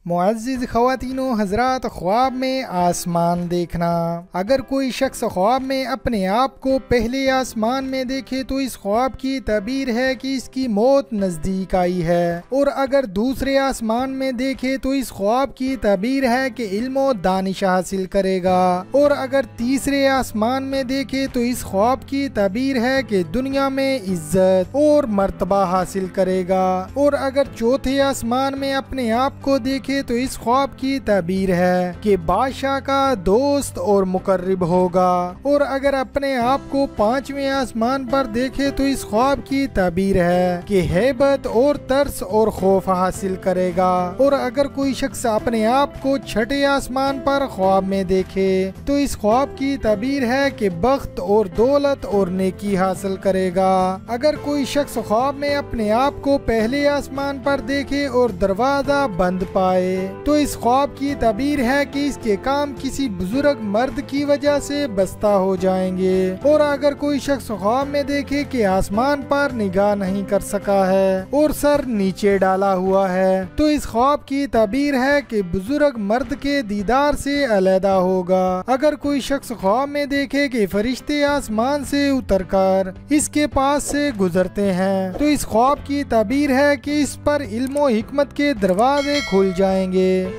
मुअज़्ज़िज़ ख़वातीनो हज़रात, ख्वाब में आसमान देखना। अगर कोई शख्स ख्वाब में अपने आप को पहले आसमान में देखे तो इस ख्वाब की तबीर है कि इसकी मौत नज़दीक आई है, और अगर दूसरे आसमान में देखे तो इस ख्वाब की तबीर है कि इल्म और दानिश हासिल करेगा, और अगर तीसरे आसमान में देखे तो इस ख्वाब की तबीर है कि दुनिया में इज्जत और मर्तबा हासिल करेगा, और अगर चौथे आसमान में अपने आप को देखे तो इस ख्वाब की तबीर है कि बादशाह का दोस्त और मुकर्रिब होगा, और अगर अपने आप को पांचवें आसमान पर देखे तो इस ख्वाब की तबीर है कि हैबत और तरस और खौफ हासिल करेगा, और अगर कोई शख्स अपने आप को छठे आसमान पर ख्वाब में देखे तो इस ख्वाब की तबीर है कि बख्त और दौलत और नेकी हासिल करेगा। अगर कोई शख्स ख्वाब में अपने आप को पहले आसमान पर देखे और दरवाजा बंद पाए तो इस ख्वाब की तबीर है कि इसके काम किसी बुजुर्ग मर्द की वजह से बस्ता हो जाएंगे, और अगर कोई शख्स ख्वाब में देखे कि आसमान पर निगाह नहीं कर सका है और सर नीचे डाला हुआ है तो इस ख्वाब की तबीर है कि बुजुर्ग मर्द के दीदार से अलहदा होगा। अगर कोई शख्स ख्वाब में देखे कि फरिश्ते आसमान से उतरकर इसके पास से गुजरते हैं तो इस ख्वाब की तबीर है कि इस पर इल्म और हिकमत के दरवाजे खुल जाएंगे।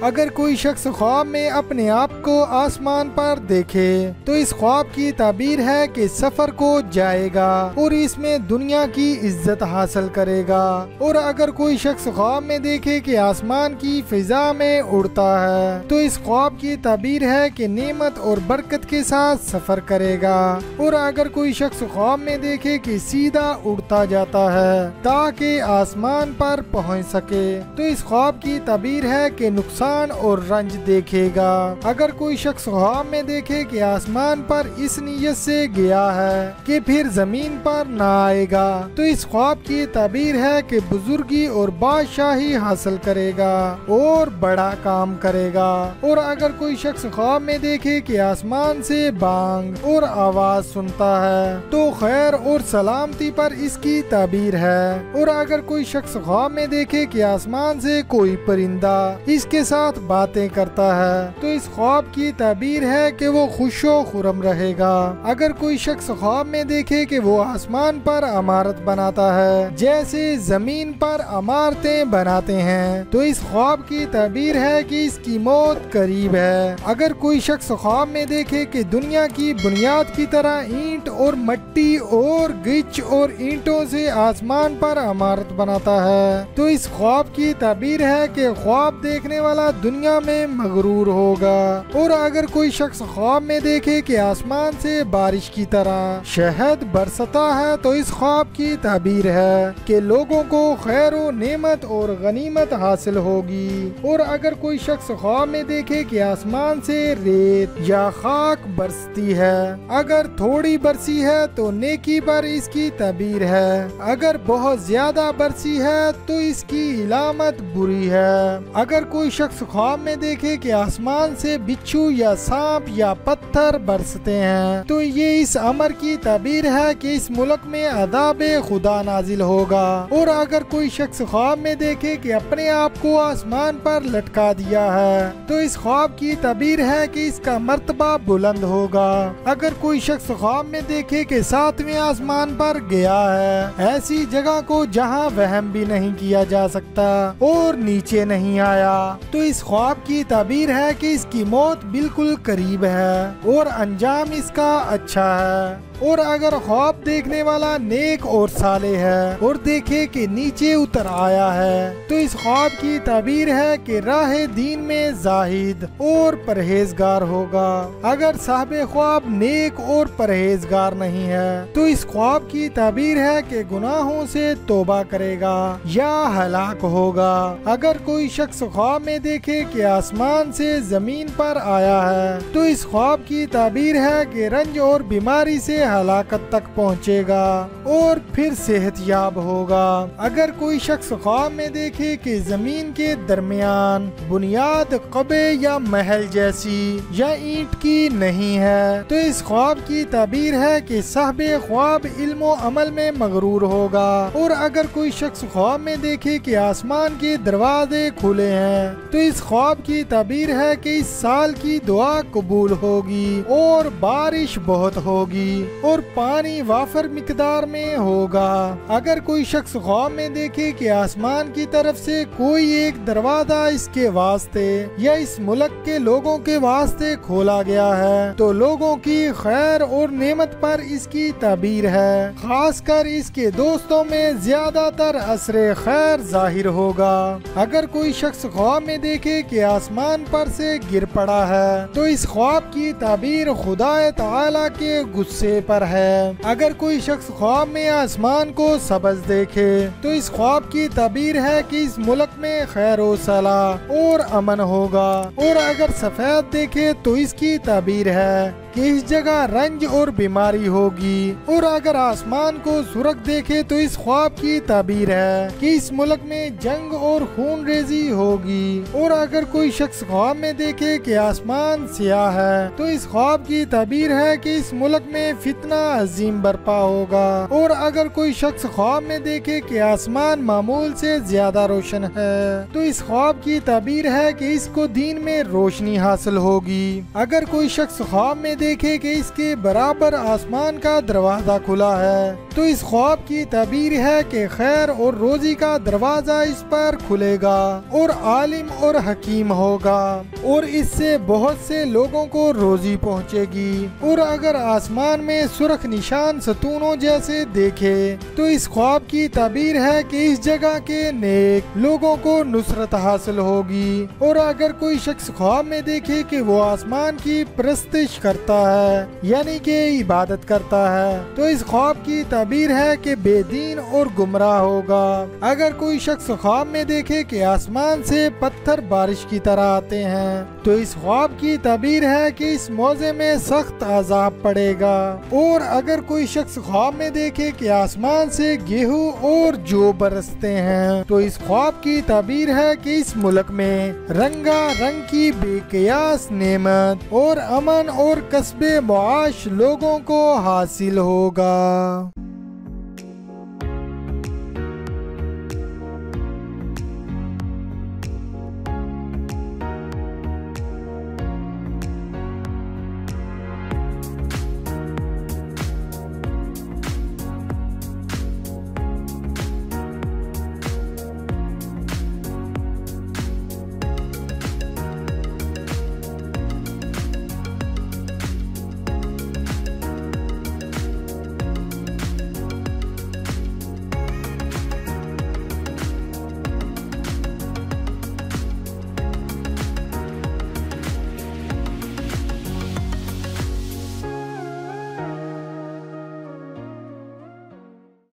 अगर कोई शख्स ख्वाब में अपने आप को आसमान पर देखे तो इस ख्वाब की ताबीर है कि सफर को जाएगा और इसमें दुनिया की इज्जत हासिल करेगा, और अगर कोई शख्स ख्वाब में देखे कि आसमान की फिजा में उड़ता है तो इस ख्वाब की ताबीर है कि नेमत और बरकत के साथ सफर करेगा, और अगर कोई शख्स ख्वाब में देखे कि सीधा उड़ता जाता है ताकि आसमान पर पहुंच सके तो इस ख्वाब की ताबीर है कि नुकसान और रंज देखेगा। अगर कोई शख्स ख्वाब में देखे कि आसमान पर इस नीयत से गया है कि फिर जमीन पर न आएगा तो इस ख्वाब की ताबीर है कि बुजुर्गी और बादशाही हासिल करेगा और बड़ा काम करेगा, और अगर कोई शख्स ख्वाब में देखे कि आसमान से बांग और आवाज सुनता है तो खैर और सलामती पर इसकी ताबीर है, और अगर कोई शख्स ख्वाब में देखे कि आसमान से कोई परिंदा इसके साथ बातें करता है तो इस ख्वाब की ताबीर है कि वो खुशो खुरम रहेगा। अगर कोई शख्स ख्वाब में देखे कि वो आसमान पर इमारत बनाता है जैसे जमीन पर इमारतें बनाते हैं तो इस ख्वाब की ताबीर है कि इसकी मौत करीब है। अगर कोई शख्स ख्वाब में देखे कि दुनिया की बुनियाद की तरह ईंट और मट्टी और गिच और ईंटों से आसमान पर इमारत बनाता है तो इस ख्वाब की ताबीर है कि ख्वाब देखने वाला दुनिया में मगरूर होगा, और अगर कोई शख्स ख्वाब में देखे कि आसमान से बारिश की तरह शहद बरसता है तो इस ख्वाब की ताबीर है कि लोगों को खैर और नेमत और गनीमत हासिल होगी, और अगर कोई शख्स ख्वाब में देखे कि आसमान से रेत या खाक बरसती है, अगर थोड़ी बरसी है तो नेकी पर इसकी ताबीर है, अगर बहुत ज्यादा बरसी है तो इसकी इलामत बुरी है। अगर कोई शख्स ख्वाब में देखे कि आसमान से बिच्छू या सांप या पत्थर बरसते हैं तो ये इस अमर की ताबीर है कि इस मुल्क में अदाबे खुदा नाजिल होगा, और अगर कोई शख्स ख्वाब में देखे कि अपने आप को आसमान पर लटका दिया है तो इस ख्वाब की ताबीर है कि इसका मर्तबा बुलंद होगा। अगर कोई शख्स ख्वाब में देखे कि सातवें आसमान पर गया है, ऐसी जगह को जहां वहम भी नहीं किया जा सकता और नीचे नहीं आया तो इस ख्वाब की ताबीर है कि इसकी मौत बिल्कुल करीब है और अंजाम इसका अच्छा है। और अगर ख्वाब देखने वाला नेक और साले है और देखे कि नीचे उतर आया है तो इस ख्वाब की ताबीर है कि राह दीन में जाहिद और परहेजगार होगा। अगर साहबे ख्वाब नेक और परहेजगार नहीं है तो इस ख्वाब की ताबीर है कि गुनाहों से तौबा करेगा या हलाक होगा। अगर कोई शख्स ख्वाब में देखे कि आसमान से जमीन पर आया है तो इस ख्वाब की ताबीर है कि रंज और बीमारी से हलाकत तक पहुंचेगा और फिर सेहतयाब होगा। अगर कोई शख्स ख्वाब में देखे कि जमीन के दरमियान बुनियाद कबे या महल जैसी या ईंट की नहीं है तो इस ख्वाब की ताबीर है कि साहबे ख्वाब इल्म अमल में मगरूर होगा। और अगर कोई शख्स ख्वाब में देखे कि आसमान के दरवाजे खुले हैं। तो इस ख्वाब की ताबीर है कि इस साल की दुआ कबूल होगी और बारिश बहुत होगी और पानी वाफर मिकदार में होगा। अगर कोई शख्स ख्वाब में देखे कि आसमान की तरफ से कोई एक दरवाजा इसके वास्ते या इस मुल्क के लोगों के वास्ते खोला गया है, तो लोगों की खैर और नेमत पर इसकी ताबीर है। खासकर इसके दोस्तों में ज्यादातर असरे खैर जाहिर होगा। अगर कोई शख्स ख्वाब में देखे कि आसमान पर से गिर पड़ा है, तो इस ख्वाब की ताबीर खुदा ताला के गुस्से पर है। अगर कोई शख्स ख्वाब में आसमान को सब्ज देखे, तो इस ख्वाब की ताबीर है कि इस मुल्क में खैर व सलाह और अमन होगा। और अगर सफेद देखे तो इसकी ताबीर है कि इस जगह रंज और बीमारी होगी। और अगर आसमान को सुर्ख देखे तो इस ख्वाब की ताबीर है कि इस मुल्क में जंग और खून रेजी होगी। और अगर कोई शख्स ख्वाब में देखे कि आसमान सियाह है, तो इस ख्वाब की ताबीर है कि इस मुल्क में फितना अजीम बर्पा होगा। और अगर कोई शख्स ख्वाब में देखे कि आसमान मामूल से ज्यादा रोशन है, तो इस ख्वाब की ताबीर है कि इसको दिन में रोशनी हासिल होगी। अगर कोई शख्स ख्वाब में देखे कि इसके बराबर आसमान का दरवाजा खुला है, तो इस ख्वाब की ताबीर है कि खैर और रोजी का दरवाजा इस पर खुलेगा और आलिम और हकीम होगा और इससे बहुत से लोगों को रोजी पहुंचेगी। और अगर आसमान में सुर्ख निशान सतूनों जैसे देखे, तो इस ख्वाब की ताबीर है कि इस जगह के नेक लोगों को नुसरत हासिल होगी। और अगर कोई शख्स ख्वाब में देखे कि वो आसमान की परस्तिश करता है, यानी कि इबादत करता है, तो इस ख्वाब की ताबीर है कि बेदीन और गुमराह होगा। अगर कोई शख्स ख्वाब में देखे कि आसमान से पत्थर बारिश की तरह आते हैं, तो इस ख्वाब की ताबीर है कि इस मौजे में सख्त अजाब पड़ेगा। और अगर कोई शख्स ख्वाब में देखे कि आसमान से गेहूं और जौ बरसते हैं, तो इस ख्वाब की ताबीर है कि इस मुल्क में रंगा रंग की बेकयास नेमत और अमन और कस्बे मुआश लोगों को हासिल होगा।